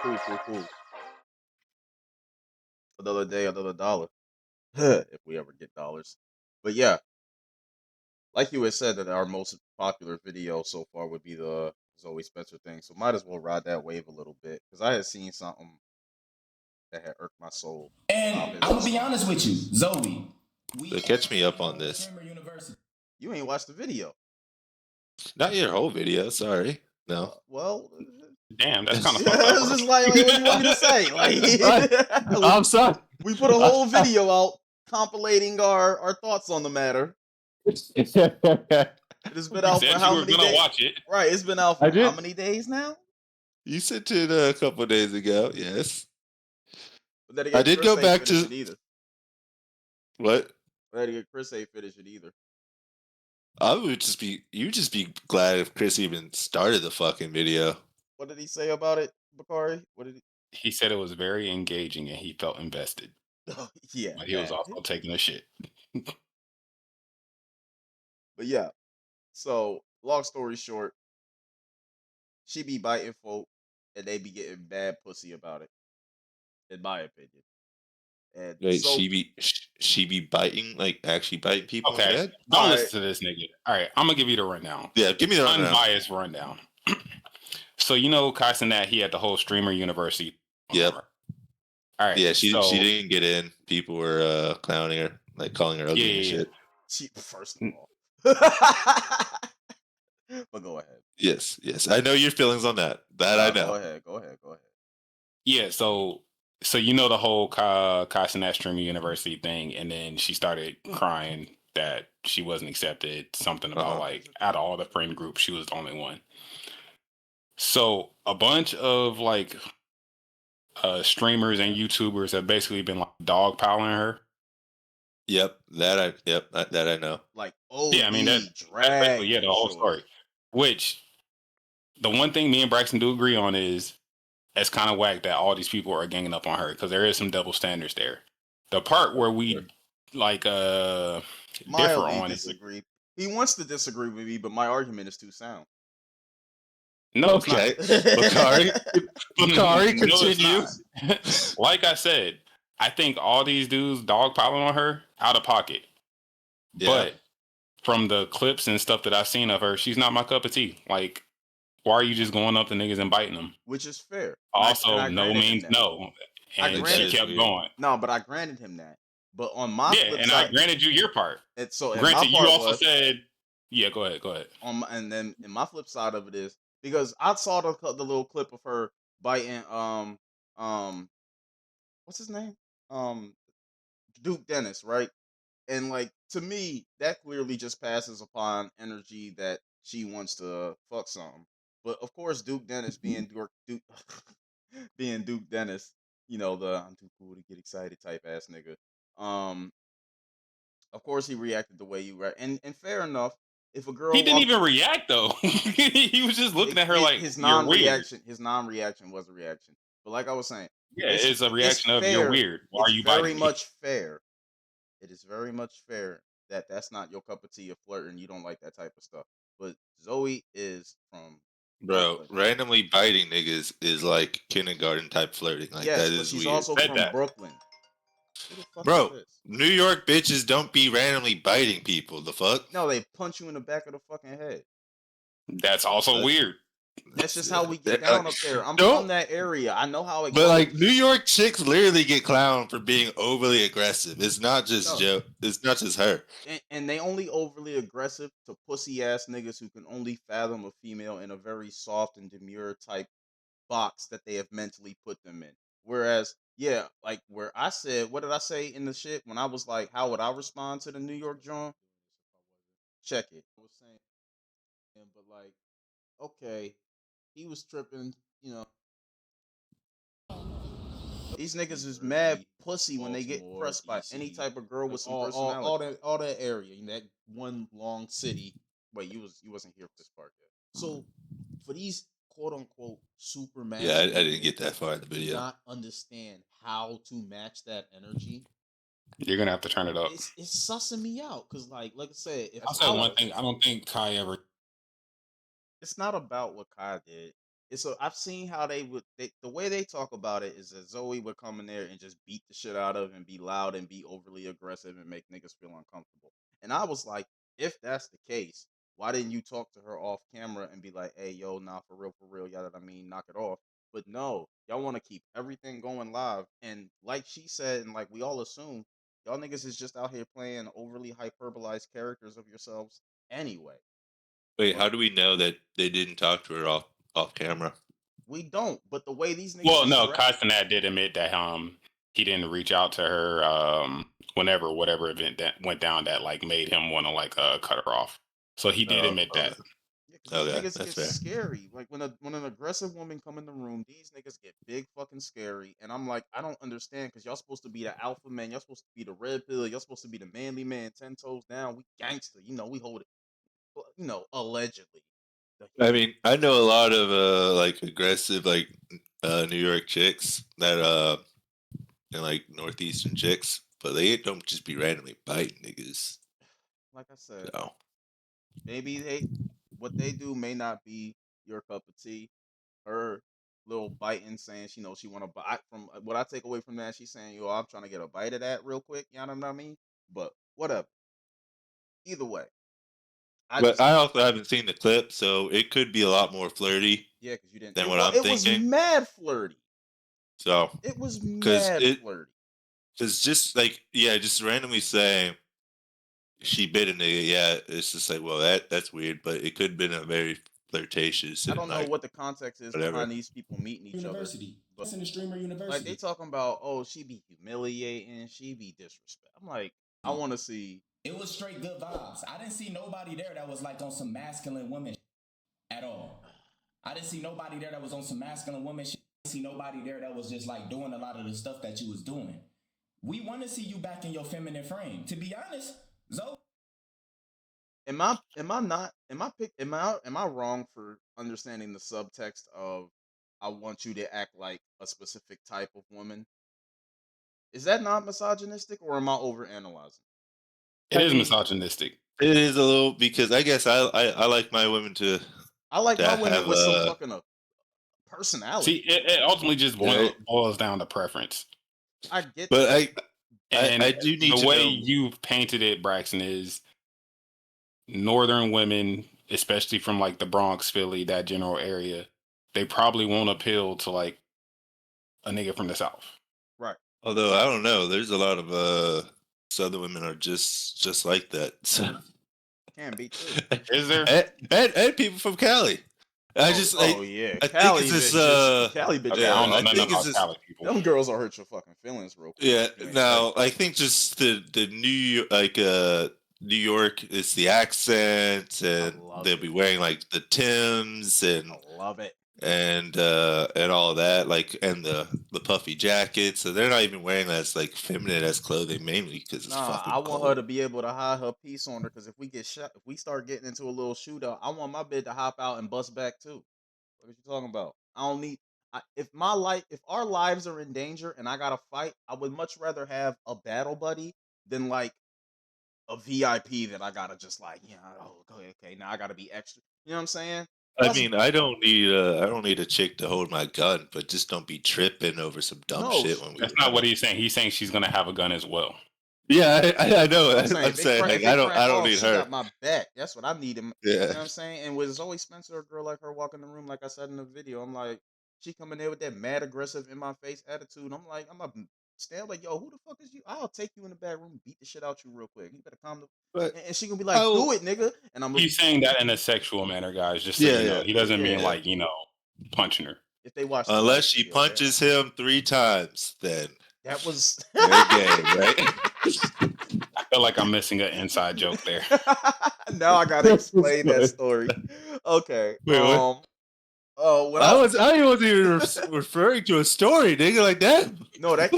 Cool. Another day, another dollar. If we ever get dollars. But yeah, like you had said, that our most popular video so far would be the Zoe Spencer thing. So might as well ride that wave a little bit because I had seen something that had irked my soul pop And I'm into gonna be something. honest with you, Zoe. So catch me up on this. You ain't watched the video. Not your whole video, sorry. No. Well, Damn, that's kind of I was just like, what do you want me to say? I'm sorry. We put a whole video out compilating our thoughts on the matter. It has been out for said how you were many gonna days? watch it. Right, it's been out for how many days now? You sent it a couple of days ago, yes. But then again, I did Chris go ain't back finished to it either. what? But then again, Chris ain't finished it either. You'd just be glad if Chris even started the fucking video. What did he say about it, Bakari? What did he? He said it was very engaging and he felt invested. Yeah, but he was also taking a shit. But yeah, so long story short, she be biting folk, and they be getting bad pussy about it, in my opinion. And Wait, so, she be biting, like actually biting people in the Okay, head? don't listen to this nigga. All right, I'm gonna give you the rundown. Yeah, give me the rundown. Unbiased rundown. So you know, Kaisenat, he had the whole streamer university. Yep. All right. Yeah, she didn't get in. People were clowning her, like calling her ugly and shit. She, first of all, but go ahead. Yes. I know your feelings on that. I know. Go ahead. Yeah, so you know the whole Kaisenat streamer university thing, and then she started crying that she wasn't accepted. Something about like out of all the friend groups, she was the only one. So a bunch of like streamers and YouTubers have basically been like dogpiling her. Yep, that I know. Like, yeah, I mean that's basically the whole story. Which the one thing me and Braxton do agree on is it's kind of whack that all these people are ganging up on her because there is some double standards there. The part where we like differ on disagree. He wants to disagree with me, but my argument is too sound. No, okay. Bakari, continue. No, like I said, I think all these dudes dogpiling on her out of pocket. Yeah. But from the clips and stuff that I've seen of her, she's not my cup of tea. Like, why are you just going up to niggas and biting them? Which is fair. Also, no means no. And she kept going. No, but I granted him that. But on my flip and side, I granted you your part. And so, granted, you also said, yeah, go ahead. And then in my flip side of it is because I saw the little clip of her biting what's his name? Duke Dennis, right? And like to me, that clearly just passes upon energy that she wants to fuck something. But of course, Duke Dennis being Duke being Duke Dennis, you know, the I'm too cool to get excited type ass nigga. Of course he reacted the way you react. And fair enough. If a girl he didn't even react though. He was just looking at her like his non-reaction. His non-reaction was a reaction. But like I was saying, yeah, it's a reaction of you're weird. Why are you biting me? Very much fair. It is very much fair that that's not your cup of tea of flirting. You don't like that type of stuff. But Zoe is from Brooklyn. Randomly biting niggas is like kindergarten type flirting. Like yes, that but is she's weird. also from Brooklyn. Bro, New York bitches don't be randomly biting people. The fuck? No, they punch you in the back of the fucking head. That's also weird. That's just how we get down up there. I'm from that area. I know how it goes. But like New York chicks literally get clowned for being overly aggressive. It's not just Joe. It's not just her. And they only overly aggressive to pussy ass niggas who can only fathom a female in a very soft and demure type box that they have mentally put them in. Whereas, yeah, like where I said, what did I say in the shit when I was like, how would I respond to the New York John? Check it. I was saying, but like, okay, he was tripping, you know. These niggas is mad pussy when they get pressed by any type of girl with some personality. All that area, in that one long city. Wait, you wasn't here for this part yet. So for these quote unquote Superman. Yeah, I didn't get that far in the video. Not understand how to match that energy. You're gonna have to turn it up. It's sussing me out because, like I said, if I'll say one thing. I don't think Kai ever. It's not about what Kai did. I've seen how the way they talk about it is that Zoe would come in there and just beat the shit out of and be loud and be overly aggressive and make niggas feel uncomfortable. And I was like, if that's the case, why didn't you talk to her off camera and be like, hey, yo, nah, for real, y'all, I mean, knock it off. But no, y'all want to keep everything going live. And like she said, and like we all assume, y'all niggas is just out here playing overly hyperbolized characters of yourselves anyway. Wait, how But do we know that they didn't talk to her off camera? we don't. But the way these niggas Well, is no, dressed, Castanet did admit that he didn't reach out to her whenever whatever event that went down that like made him want to like cut her off. So he did Oh, admit okay, that. yeah, because these okay, niggas that's get fair. scary. Like when an aggressive woman come in the room, these niggas get big fucking scary. And I'm like, I don't understand because y'all supposed to be the alpha man, y'all supposed to be the red pill, y'all supposed to be the manly man, 10 toes down. We gangster, we hold it, allegedly. The I heat. mean, I know a lot of like aggressive like New York chicks that and like northeastern chicks, but they don't just be randomly biting niggas. Like I said, So, maybe what they do may not be your cup of tea. Her little biting saying she want to bite from what I take away from that, she's saying, yo, I'm trying to get a bite of that real quick, you know what I mean? But whatever. Either way, I but just I also haven't seen the clip, so it could be a lot more flirty yeah, because you didn't than what I'm it was thinking. mad flirty. So, It was because mad it flirty. because just like yeah, just randomly saying she bit a nigga, yeah, it's just like well that's weird, but it could have been a very flirtatious I and don't know like what the context is whatever. behind these people meeting each other, University. but That's in the streamer like they university. talking about, oh, she be humiliating, she be disrespect. I'm like, I want to see. It was straight good vibes. I didn't see nobody there that was like on some masculine women at all. I didn't see nobody there that was on some masculine women shit. I didn't see nobody there that was just like doing a lot of the stuff that you was doing. We want to see you back in your feminine frame. To be honest, Zoe. Am I not am I wrong for understanding the subtext of I want you to act like a specific type of woman? Is that not misogynistic or am I over analyzing? It I is mean, misogynistic. it is a little because I guess I like my women I like to my women have with some fucking See, personality. it ultimately just right, boils down to preference. I get but that. I And do need the to way know. you've painted it, Braxton, is northern women, especially from like the Bronx, Philly, that general area, they probably won't appeal to like a nigga from the South. Right. Although I don't know, there's a lot of southern women are just like that. So. Can be too. Is there? And people from Cali. I Oh, just oh yeah. I think it's Cali this bitches. Cali bitches Okay, I are yeah don't know I nothing think it's about this Cali people. them girls will hurt your fucking feelings real quick yeah if you ain't ready. now I think just the New York is the accent I and love they'll it. be wearing like the Tims I love it. and all that like and the puffy jacket, so they're not even wearing that as like feminine as clothing mainly because it's Nah, fucking I want her cold. to be able to hide her piece on her because if we get shot, if we start getting into a little shootout, I want my bid to hop out and bust back too. What are you talking about? I don't need. If our lives are in danger and I gotta fight, I would much rather have a battle buddy than like a VIP that I gotta just like, oh, okay, now I gotta be extra. You know what I'm saying? I Plus, mean, I don't need a chick to hold my gun, but just don't be tripping over some dumb no, shit when we That's not what running. he's saying. He's saying she's gonna have a gun as well. Yeah, I know. I'm saying I'm saying if like it crack I don't off, need she her. got my back. That's what I need. You Yeah, know what I'm saying? And with Zoe Spencer, a girl like her walk in the room, like I said in the video, I'm like, she coming there with that mad aggressive in my face attitude. I'm like, I'm a stand like, yo, who the fuck is you? I'll take you in the back room, and beat the shit out you real quick. You better calm the. but And she gonna be I like, do will. it, nigga. And I'm He's saying that in a sexual manner, guys. Just so Yeah, you know, yeah, he doesn't mean yeah. yeah. like punching her. If they watch the Unless last she video, they punches him 3 times, then that was. fair game, right? I feel like I'm missing an inside joke there. Now I gotta explain that story. Okay. Wait, what? Oh, when I I wasn't even referring to a story, nigga, like that. no, that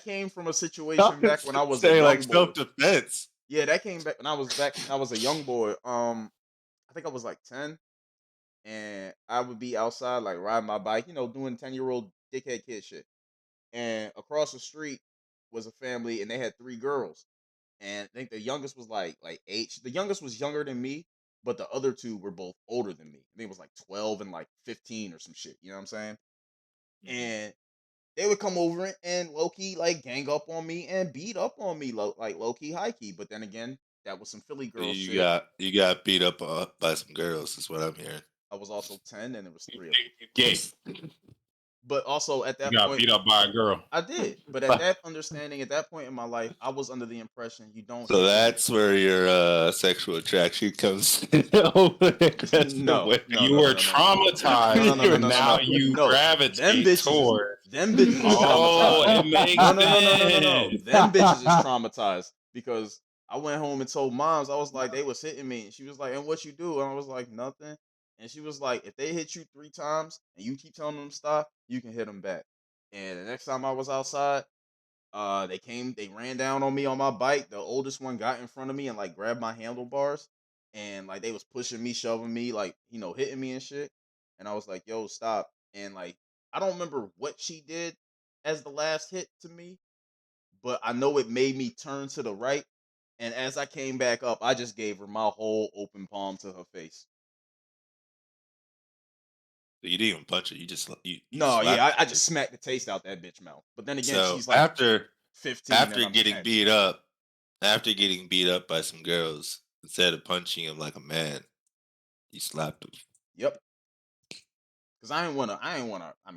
came from a I situation back was when I was a saying like young boy. self defense. Yeah, that came back when I was a young boy. I think I was like 10, and I would be outside like riding my bike, doing 10-year-old dickhead kid shit. And across the street was a family, and they had three girls. And I think the youngest was like 8. The youngest was younger than me, but the other two were both older than me. I think it was like 12 and like 15 or some shit. You know what I'm saying? And they would come over and low key like gang up on me and beat up on me like low key high key. But then again, that was some Philly girl shit. You got beat up by some girls. Is what I'm hearing. I was also 10 and it was three of them. Gay. But also at You that got point, beat up by a girl. I did. But at that understanding, at that point in my life, I was under the impression you don't So hit women. that's where your sexual attraction comes in. Over aggressive No, women. no, You no, were no, no, no. traumatized, No, no, no, no, and no, no, now no. you No, them gravitate bitches, toward. them bitches is Oh, traumatized. it makes No, no, no, no, no, no, no. sense. Them bitches is traumatized because I went home and told moms I was like they was hitting me, and she was like, "And what you do?" And I was like, "Nothing." And she was like, "If they hit you 3 times and you keep telling them to stop, you can hit them back." And the next time I was outside, they ran down on me on my bike. The oldest one got in front of me and like grabbed my handlebars, and like they was pushing me, shoving me, like hitting me and shit. And I was like, "Yo, stop!" And like I don't remember what she did as the last hit to me, but I know it made me turn to the right. And as I came back up, I just gave her my whole open palm to her face. You didn't even punch her. You No, yeah, slapped I her. just smacked the taste out that bitch mouth. But then again, So she's like 15 and after I'm getting 10. beat up, after getting beat up by some girls, instead of punching him like a man, you slapped him. Yep. Cause I mean,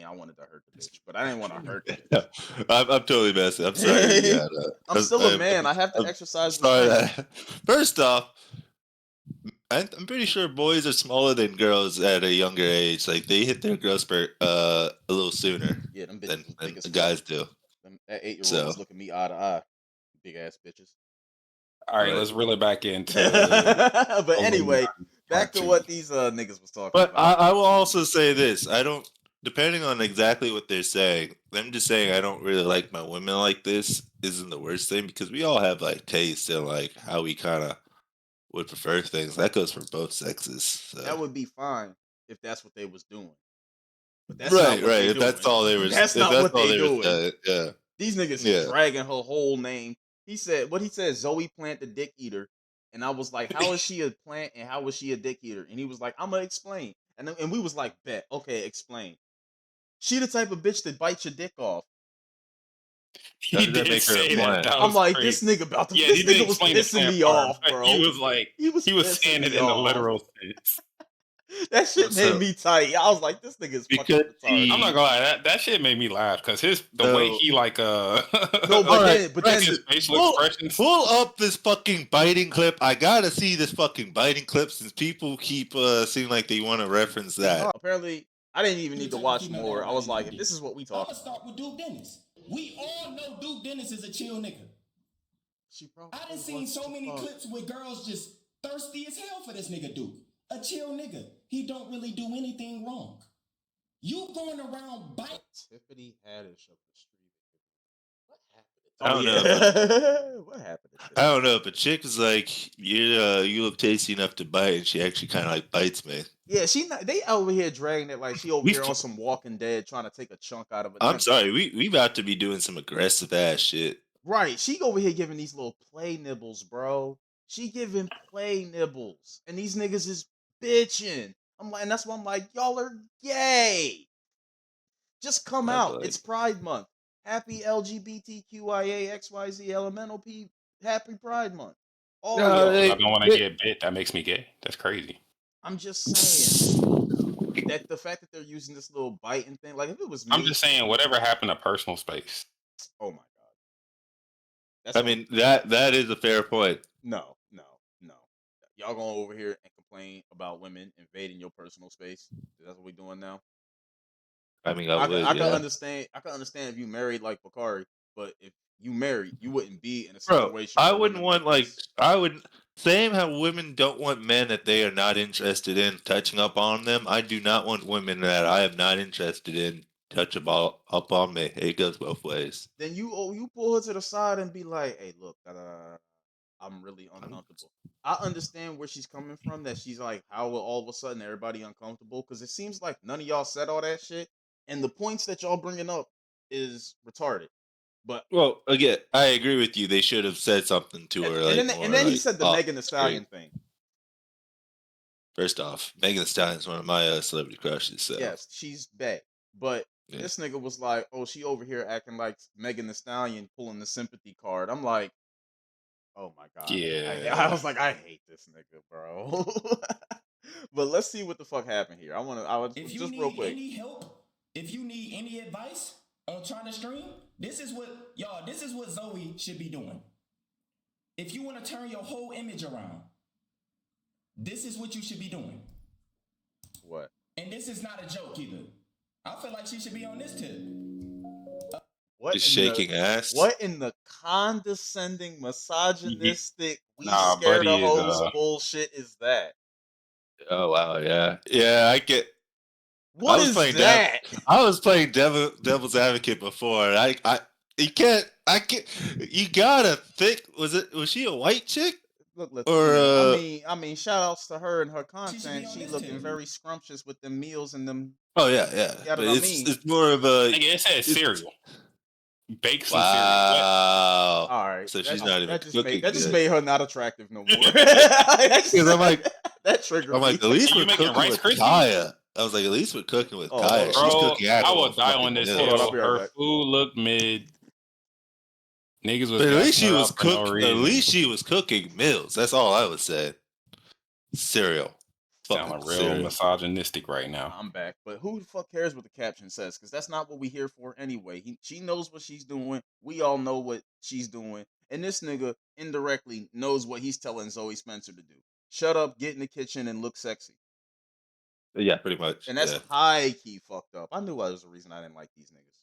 I wanted to hurt the bitch, but I didn't want to hurt the No, bitch. I'm totally messing. I'm sorry. You got. I'm still a man. I have to I'm exercise sorry restraint. that. First off, I'm pretty sure boys are smaller than girls at a younger age. Like they hit their growth spurt a little sooner Yeah, them than bitches was big as the fuck. guys do. That 8-year-old So, was looking me eye to eye. Big ass bitches. All right, but let's reel it back into But anyway, Illuminati back Part to 2. what these niggas was talking but about. I will also say this: I don't. Depending on exactly what they're saying, them just saying I don't really like my women like this isn't the worst thing because we all have like taste and like how we kind of would prefer things. That goes for both sexes. So. That would be fine if that's what they was doing. But that's not Right, what right. they If that's doing. all they was, That's if not that's what all they they were doing. saying, yeah, These niggas is yeah. dragging her whole name. He said what he said, Zoe Plant the dick eater. And I was like, how is she a plant and how is she a dick eater? And he was like, I'm gonna explain. And we was like, bet, okay, explain. She the type of bitch that bites your dick off. He How did that did make her a say that. plant? That I'm was like, crazy. Yeah, he this didn't nigga was explain the pissing plant me part, off, but he bro. was like, He was he was pissing saying it me in the off. literal sense. That shit made So me tight. I was like, this nigga is fucking because retarded. I'm not he, gonna lie, that shit made me laugh because the way so he like No, all right, but like then his Brandon, facial expressions. pull up this fucking biting clip. I gotta see this fucking biting clip since people keep seeming like they want to reference that. apparently I didn't even The need to type of watch female that more. I ride was in your like, if dick. this is what we I'm talking gonna about, start with Duke Dennis. We all know Duke Dennis is a chill nigga. she I done probably seen wants so to many fuck. clips with girls just thirsty as hell for this nigga Duke. A chill nigga. He don't really do anything wrong. You going around biting. Tiffany Haddish of the street. What happened? I Oh don't know if a, yeah, what happened to I Tiffany? don't know if a chick is like you look tasty enough to bite, and she actually kind of like bites me. Yeah, she not. They over here dragging it like she over We, here on some Walking Dead trying to take a chunk out of it. I'm Then sorry, we about to be doing some aggressive ass shit. right, she over here giving these little play nibbles, bro. She giving play nibbles, and these niggas is bitching. I'm like, and that's why I'm like, y'all are gay. Just come I out. feel It's like Pride Month. Happy LGBTQIA Elemental P. Happy Pride Month. All of no, y'all. I don't want to get bit. That makes me gay. That's crazy. I'm just saying that the fact that they're using this little biting thing, like if it was I'm me, just saying, whatever happened to personal space? oh my god, that's I all. mean that is a fair point. No, no, no. Y'all going over here and complain about women invading your personal space. That's what we doing now. I mean, I would, I can yeah. understand. I can understand if you married like Bakari, but if you married, you wouldn't be in a Bro, situation I where wouldn't women want like like this. I would same how women don't want men that they are not interested in touching up on them. I do not want women that I am not interested in touch up on me. It goes both ways. Then you pull her to the side and be like, "Hey, look, I'm really I'm- uncomfortable." I understand where she's coming from. That she's like, "How will all of a sudden everybody uncomfortable?" Because it seems like none of y'all said all that shit, and the points that y'all bringing up is retarded. But Well, again, I agree with you. They should have said something to her and like then more and then he like said the off Megan Thee the street. Stallion thing. First off, Megan Thee Stallion is one of my celebrity crushes. So Yes, she's bae. But yeah, this nigga was like, "Oh, she over here acting like Megan Thee Stallion pulling the sympathy card." I'm like, "Oh my god." I Yeah. was like, "I hate this nigga, bro." But let's see what the fuck happened here. I was If you just real need quick. any help, if you need any advice on trying to stream, this is what y'all. This is what Zoe should be doing. If you want to turn your whole image around, this is what you should be doing. What? And this is not a joke either. I feel like she should be on this tip. What just in the shaking ass. what in the condescending, Ye- misogynistic, we Nah, scared of Buddy is hoes bullshit is that? Oh wow, yeah, yeah. I get. I What was is playing that? I was playing devil's advocate before. And you can't. I can't. You gotta think. Was she a white chick Look, or Latina. I mean, shout outs to her and her She should be content. on She this looking tip. very scrumptious with them meals and them. Oh yeah, yeah. You know But what I mean? it's more of a. nigga, it says It's cereal. Bake some cereal. What? wow. All right, So she's not even that just cooking made good. her not attractive no more. Because Because that triggered me. at least You we're making cooking Rice with Krispies? Kaya. I was like, at least we're cooking with Oh, hold Kaya. on. She's Bro, cooking I actual will die on fucking this Hold on, I'll meals. be hill. right Her back. food looked mid. Niggas was But at least gassing she her was up for no At reason. least she was cooking meals. That's all I would say. Cereal. Sounding Fucking real cereal. misogynistic right now. I'm back, but who the fuck cares what the caption says? Because that's not what we here for anyway. She knows what she's doing. We all know what she's doing, and this nigga indirectly knows what he's telling Zoe Spencer to do. Shut up, get in the kitchen, and look sexy. Yeah, pretty much. And that's Yeah. high key fucked up. I knew that was the reason I didn't like these niggas.